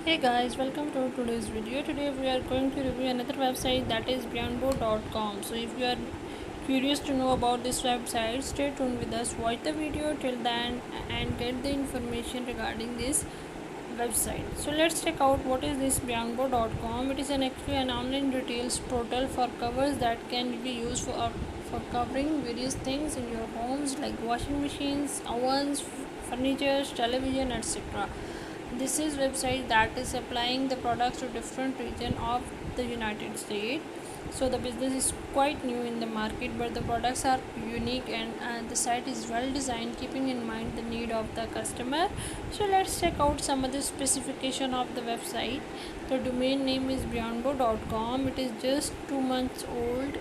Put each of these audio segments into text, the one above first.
Hey guys, welcome to today's video. Today we are going to review another website, that is beyondbo.com. So if you are curious to know about this website, stay tuned with us, watch the video till then and get the information regarding this website. So let's check out what is this beyondbo.com. It is actually an online retail portal for covers that can be used for covering various things in your homes like washing machines, ovens, furniture, television, etc. This is website that is supplying the products to different region of the United States. So the business is quite new in the market, but the products are unique, and the site is well designed, keeping in mind the need of the customer. So let's check out some of the specification of the website. The domain name is beyondbo.com. It is just 2 months old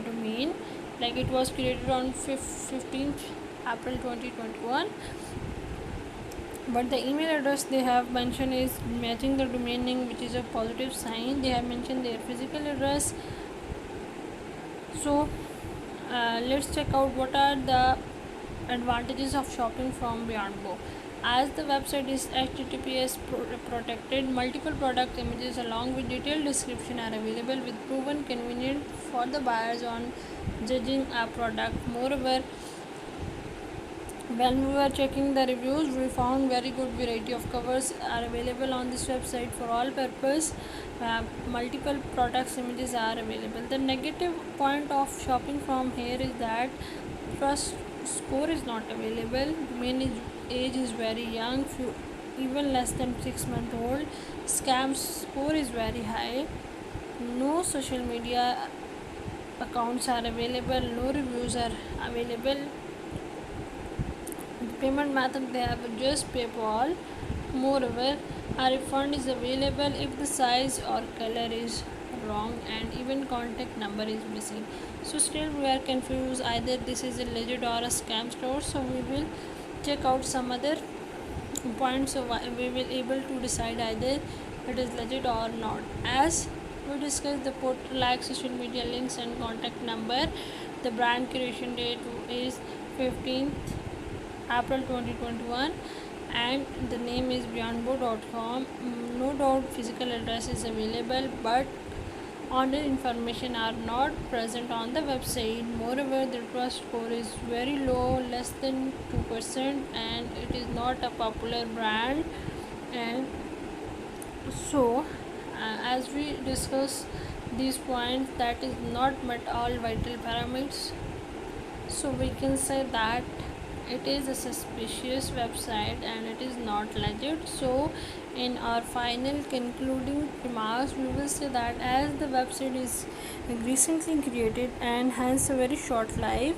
domain, like it was created on 15th April 2021, but the email address they have mentioned is matching the domain name, which is a positive sign. They have mentioned their physical address. So let's check out what are the advantages of shopping from Beyondbo. As the website is HTTPS protected, multiple product images along with detailed description are available, with proven convenient for the buyers on judging a product. Moreover, when we were checking the reviews, we found very good variety of covers are available on this website for all purpose. Multiple products images are available. The negative point of shopping from here is that trust score is not available. Main age is very young, few, even less than 6 months old. Scam score is very high. No social media accounts are available. No reviews are available. Payment method they have just PayPal. Moreover, a refund is available if the size or color is wrong, and even contact number is missing. So still we are confused, either this is a legit or a scam store. So we will check out some other points, so we will able to decide either it is legit or not. As we discussed, the portal lacks social media links and contact number. The brand creation date is 15th April 2021, and the name is beyondbo.com. No doubt physical address is available, but other information are not present on the website. Moreover, the trust score is very low, less than 2%, and it is not a popular brand. And so, as we discuss these points, that is not met all vital parameters, so we can say that it is a suspicious website and it is not legit. So in our final concluding remarks, we will say that as the website is recently created and has a very short life,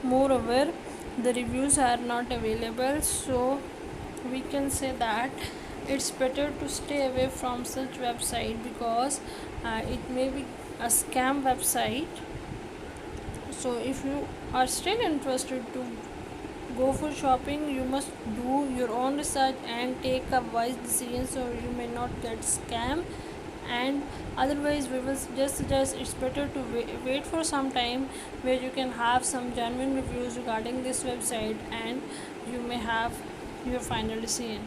moreover the reviews are not available, so we can say that it's better to stay away from such website, because it may be a scam website. So if you are still interested to go for shopping, you must do your own research and take a wise decision, so you may not get scam. And otherwise, we will just suggest it's better to wait for some time where you can have some genuine reviews regarding this website, and you may have your final decision.